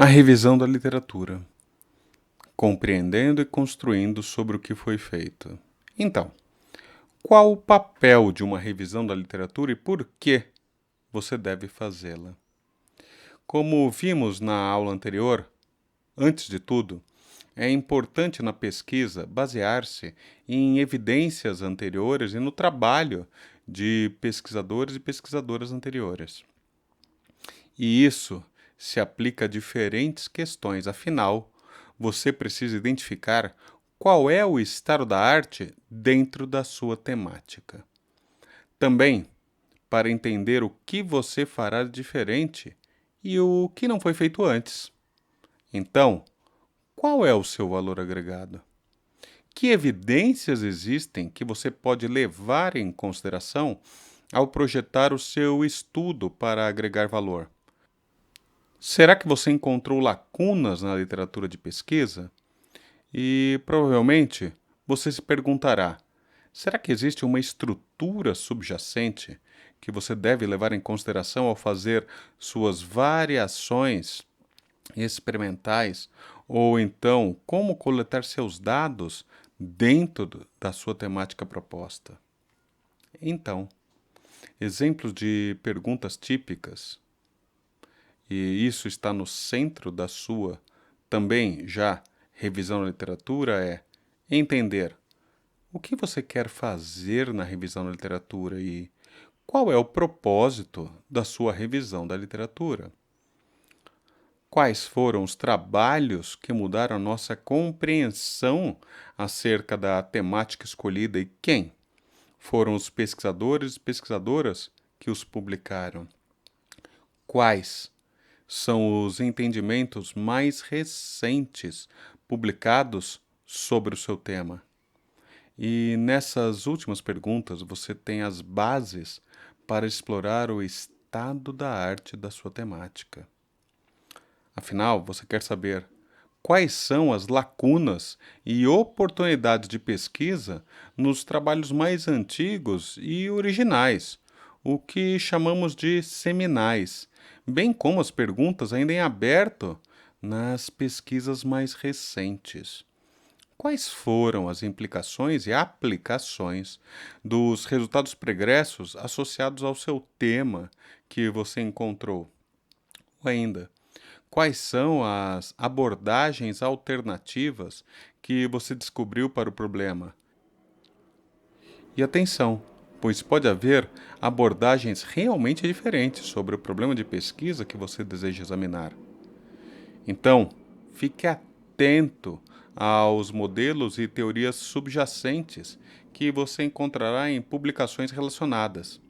A revisão da literatura, compreendendo e construindo sobre o que foi feito. Então, qual o papel de uma revisão da literatura e por que você deve fazê-la? Como vimos na aula anterior, antes de tudo, é importante na pesquisa basear-se em evidências anteriores e no trabalho de pesquisadores e pesquisadoras anteriores. E isso se aplica a diferentes questões, afinal, você precisa identificar qual é o estado da arte dentro da sua temática. Também, para entender o que você fará de diferente e o que não foi feito antes. Então, qual é o seu valor agregado? Que evidências existem que você pode levar em consideração ao projetar o seu estudo para agregar valor? Será que você encontrou lacunas na literatura de pesquisa? E provavelmente você se perguntará: será que existe uma estrutura subjacente que você deve levar em consideração ao fazer suas variações experimentais? Ou então, como coletar seus dados dentro da sua temática proposta? Então, exemplos de perguntas típicas, e isso está no centro da sua também já revisão da literatura, é entender o que você quer fazer na revisão da literatura e qual é o propósito da sua revisão da literatura. Quais foram os trabalhos que mudaram a nossa compreensão acerca da temática escolhida e quem foram os pesquisadores e pesquisadoras que os publicaram? Quais são os entendimentos mais recentes publicados sobre o seu tema? E nessas últimas perguntas você tem as bases para explorar o estado da arte da sua temática. Afinal, você quer saber quais são as lacunas e oportunidades de pesquisa nos trabalhos mais antigos e originais, o que chamamos de seminais, bem como as perguntas ainda em aberto nas pesquisas mais recentes. Quais foram as implicações e aplicações dos resultados pregressos associados ao seu tema que você encontrou? Ou ainda, quais são as abordagens alternativas que você descobriu para o problema? E atenção, pois pode haver abordagens realmente diferentes sobre o problema de pesquisa que você deseja examinar. Então, fique atento aos modelos e teorias subjacentes que você encontrará em publicações relacionadas.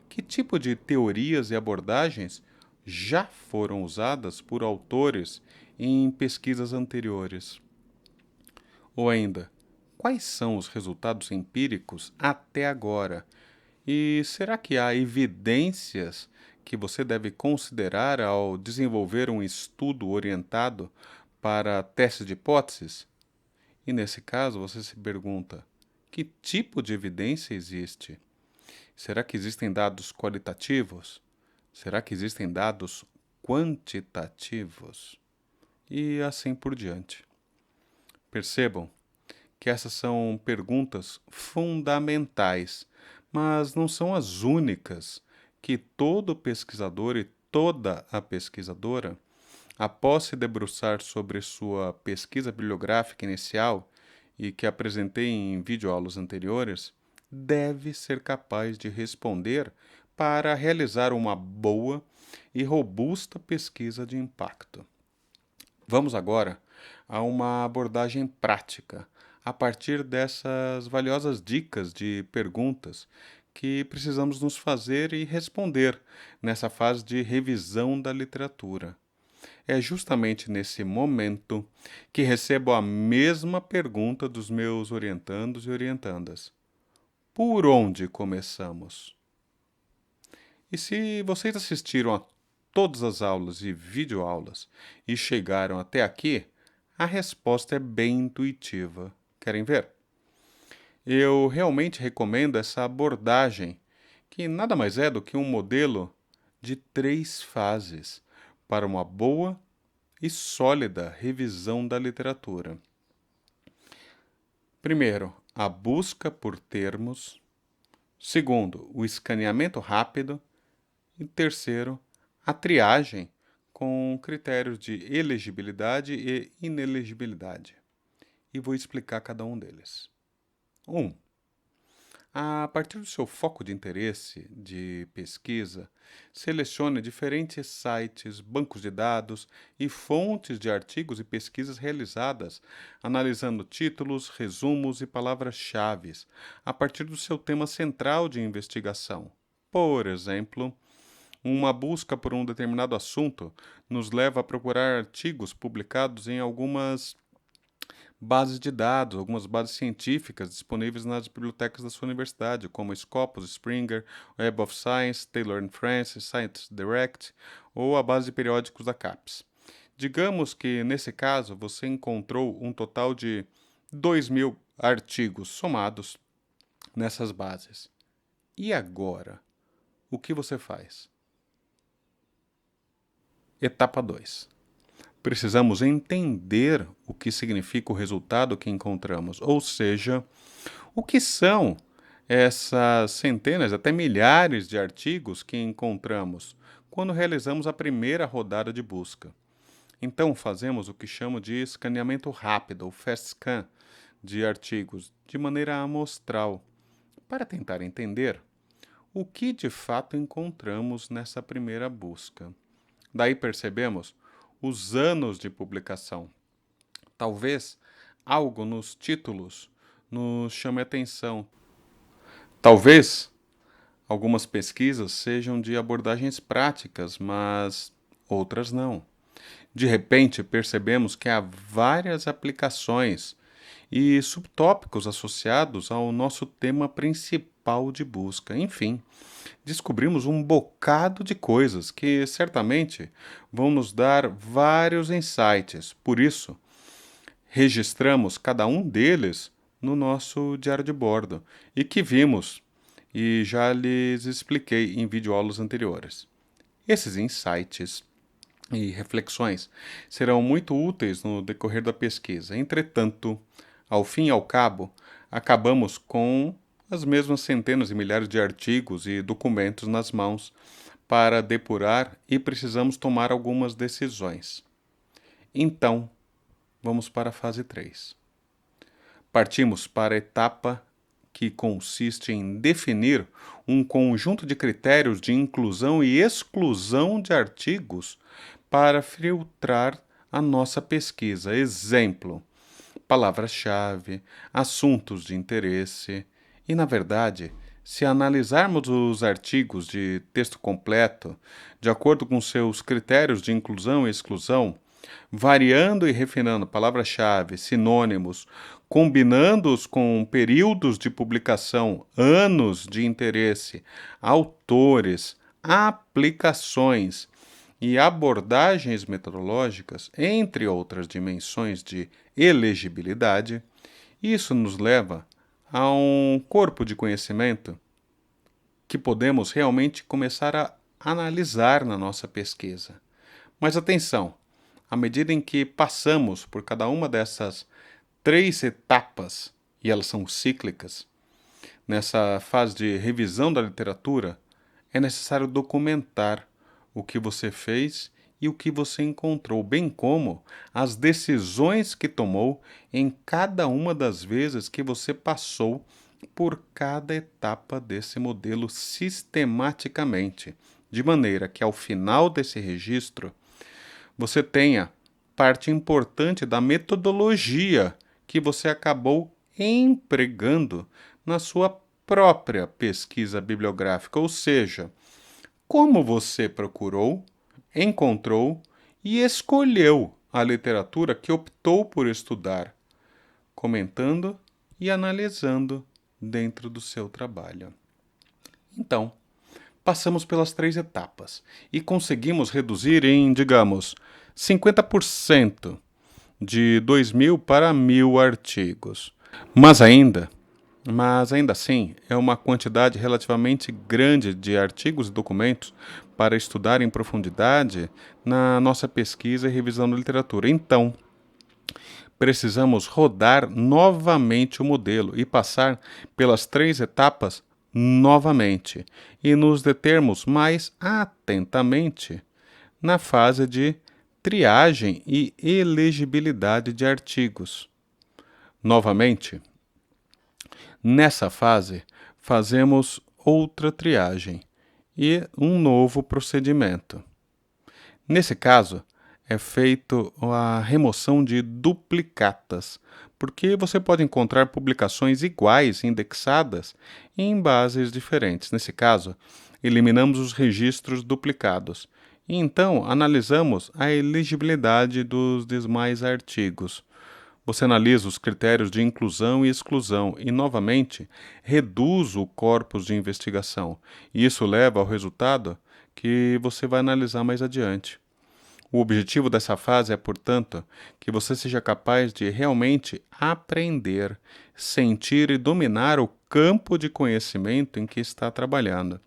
Que tipo de teorias e abordagens já foram usadas por autores em pesquisas anteriores? Ou ainda, quais são os resultados empíricos até agora? E será que há evidências que você deve considerar ao desenvolver um estudo orientado para testes de hipóteses? E nesse caso você se pergunta: que tipo de evidência existe? Será que existem dados qualitativos? Será que existem dados quantitativos? E assim por diante. Percebam que essas são perguntas fundamentais, mas não são as únicas que todo pesquisador e toda a pesquisadora, após se debruçar sobre sua pesquisa bibliográfica inicial e que apresentei em videoaulas anteriores, deve ser capaz de responder para realizar uma boa e robusta pesquisa de impacto. Vamos agora a uma abordagem prática, a partir dessas valiosas dicas de perguntas que precisamos nos fazer e responder nessa fase de revisão da literatura. É justamente nesse momento que recebo a mesma pergunta dos meus orientandos e orientandas: por onde começamos? E se vocês assistiram a todas as aulas e videoaulas e chegaram até aqui, a resposta é bem intuitiva. Querem ver? Eu realmente recomendo essa abordagem, que nada mais é do que um modelo de 3 fases para uma boa e sólida revisão da literatura. Primeiro, a busca por termos. Segundo, o escaneamento rápido. E terceiro, a triagem com critérios de elegibilidade e inelegibilidade. E vou explicar cada um deles. 1. A partir do seu foco de interesse de pesquisa, selecione diferentes sites, bancos de dados e fontes de artigos e pesquisas realizadas, analisando títulos, resumos e palavras-chave a partir do seu tema central de investigação. Por exemplo, uma busca por um determinado assunto nos leva a procurar artigos publicados em algumas bases de dados, algumas bases científicas disponíveis nas bibliotecas da sua universidade, como Scopus, Springer, Web of Science, Taylor & Francis, Science Direct ou a base de periódicos da CAPES. Digamos que, nesse caso, você encontrou um total de 2.000 artigos somados nessas bases. E agora, o que você faz? Etapa 2. Precisamos entender o que significa o resultado que encontramos, ou seja, o que são essas centenas, até milhares de artigos que encontramos quando realizamos a primeira rodada de busca. Então, fazemos o que chamo de escaneamento rápido, ou fast scan, de artigos, de maneira amostral, para tentar entender o que de fato encontramos nessa primeira busca. Daí percebemos os anos de publicação. Talvez algo nos títulos nos chame a atenção. Talvez algumas pesquisas sejam de abordagens práticas, mas outras não. De repente, percebemos que há várias aplicações e subtópicos associados ao nosso tema principal de busca. Enfim, descobrimos um bocado de coisas que certamente vão nos dar vários insights. Por isso, registramos cada um deles no nosso diário de bordo e que vimos e já lhes expliquei em videoaulas anteriores. Esses insights e reflexões serão muito úteis no decorrer da pesquisa. Entretanto, ao fim e ao cabo, acabamos com as mesmas centenas e milhares de artigos e documentos nas mãos para depurar e precisamos tomar algumas decisões. Então, vamos para a fase 3. Partimos para a etapa que consiste em definir um conjunto de critérios de inclusão e exclusão de artigos para filtrar a nossa pesquisa. Exemplo: palavras-chave, assuntos de interesse. E, na verdade, se analisarmos os artigos de texto completo, de acordo com seus critérios de inclusão e exclusão, variando e refinando palavras-chave, sinônimos, combinando-os com períodos de publicação, anos de interesse, autores, aplicações e abordagens metodológicas, entre outras dimensões de elegibilidade, isso nos leva a um corpo de conhecimento que podemos realmente começar a analisar na nossa pesquisa. Mas atenção, à medida em que passamos por cada uma dessas 3 etapas, e elas são cíclicas, nessa fase de revisão da literatura, é necessário documentar o que você fez e o que você encontrou, bem como as decisões que tomou em cada uma das vezes que você passou por cada etapa desse modelo sistematicamente, de maneira que ao final desse registro você tenha parte importante da metodologia que você acabou empregando na sua própria pesquisa bibliográfica, ou seja, como você procurou, encontrou e escolheu a literatura que optou por estudar, comentando e analisando dentro do seu trabalho. Então, passamos pelas 3 etapas e conseguimos reduzir em, digamos, 50% de 2.000 para 1.000 artigos. Mas ainda assim, é uma quantidade relativamente grande de artigos e documentos para estudar em profundidade na nossa pesquisa e revisão da literatura. Então, precisamos rodar novamente o modelo e passar pelas 3 etapas novamente e nos determos mais atentamente na fase de triagem e elegibilidade de artigos. Novamente, nessa fase, fazemos outra triagem e um novo procedimento. Nesse caso, é feito a remoção de duplicatas, porque você pode encontrar publicações iguais indexadas em bases diferentes. Nesse caso, eliminamos os registros duplicados e então analisamos a elegibilidade dos demais artigos. Você analisa os critérios de inclusão e exclusão e, novamente, reduz o corpus de investigação. E isso leva ao resultado que você vai analisar mais adiante. O objetivo dessa fase é, portanto, que você seja capaz de realmente aprender, sentir e dominar o campo de conhecimento em que está trabalhando.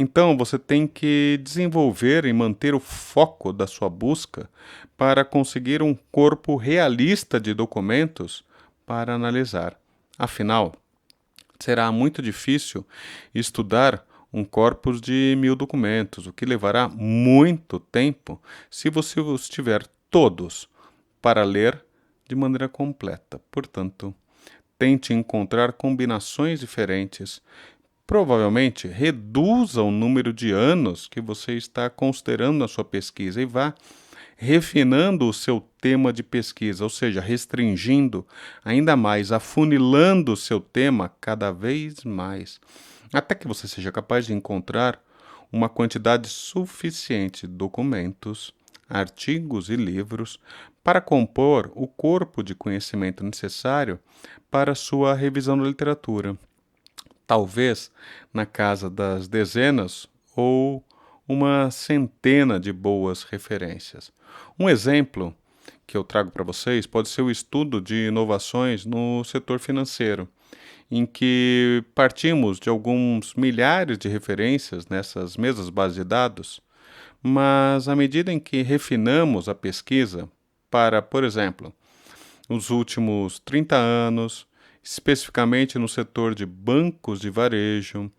Então, você tem que desenvolver e manter o foco da sua busca para conseguir um corpo realista de documentos para analisar. Afinal, será muito difícil estudar um corpus de 1000 documentos, o que levará muito tempo se você os tiver todos para ler de maneira completa. Portanto, tente encontrar combinações diferentes. Provavelmente reduza o número de anos que você está considerando na sua pesquisa e vá refinando o seu tema de pesquisa, ou seja, restringindo ainda mais, afunilando o seu tema cada vez mais, até que você seja capaz de encontrar uma quantidade suficiente de documentos, artigos e livros para compor o corpo de conhecimento necessário para sua revisão da literatura. Talvez na casa das dezenas ou uma centena de boas referências. Um exemplo que eu trago para vocês pode ser o estudo de inovações no setor financeiro, em que partimos de alguns milhares de referências nessas mesmas bases de dados, mas à medida em que refinamos a pesquisa para, por exemplo, os últimos 30 anos, especificamente no setor de bancos de varejo,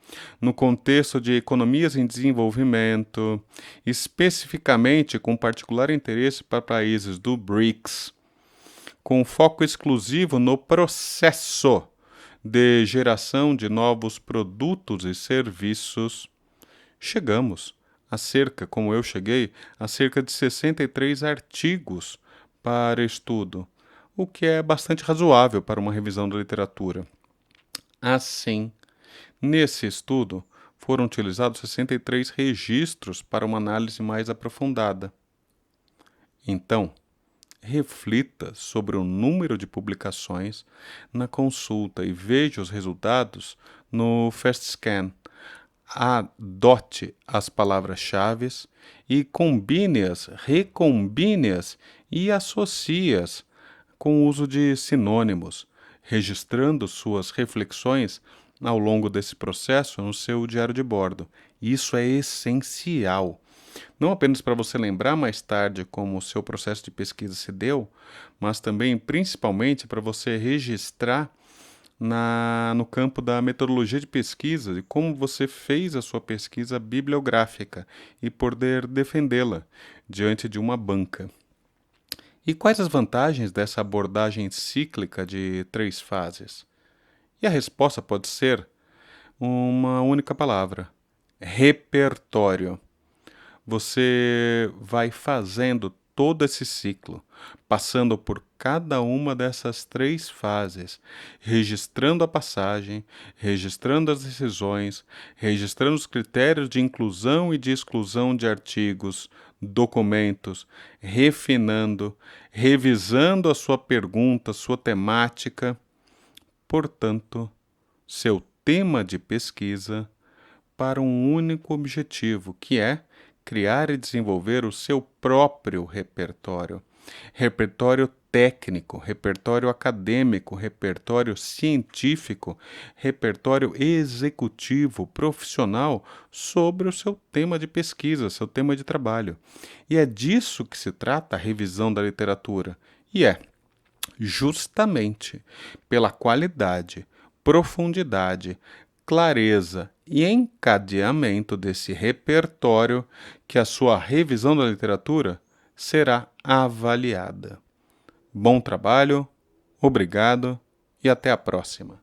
no contexto de economias em desenvolvimento, especificamente com particular interesse para países do BRICS, com foco exclusivo no processo de geração de novos produtos e serviços, chegamos como eu cheguei, a cerca de 63 artigos para estudo, o que é bastante razoável para uma revisão da literatura. Assim, nesse estudo, foram utilizados 63 registros para uma análise mais aprofundada. Então, reflita sobre o número de publicações na consulta e veja os resultados no FastScan. Adote as palavras-chave e combine-as, recombine-as e associe-as com o uso de sinônimos, registrando suas reflexões ao longo desse processo no seu diário de bordo. Isso é essencial, não apenas para você lembrar mais tarde como o seu processo de pesquisa se deu, mas também, principalmente, para você registrar no campo da metodologia de pesquisa e como você fez a sua pesquisa bibliográfica e poder defendê-la diante de uma banca. E quais as vantagens dessa abordagem cíclica de 3 fases? E a resposta pode ser uma única palavra: repertório. Você vai fazendo todo esse ciclo, passando por cada uma dessas 3 fases, registrando a passagem, registrando as decisões, registrando os critérios de inclusão e de exclusão de artigos, documentos, refinando, revisando a sua pergunta, sua temática. Portanto, seu tema de pesquisa para um único objetivo, que é criar e desenvolver o seu próprio repertório. Repertório técnico, repertório acadêmico, repertório científico, repertório executivo, profissional sobre o seu tema de pesquisa, seu tema de trabalho. E é disso que se trata a revisão da literatura. E é justamente pela qualidade, profundidade, clareza e encadeamento desse repertório que a sua revisão da literatura será avaliada. Bom trabalho, obrigado e até a próxima.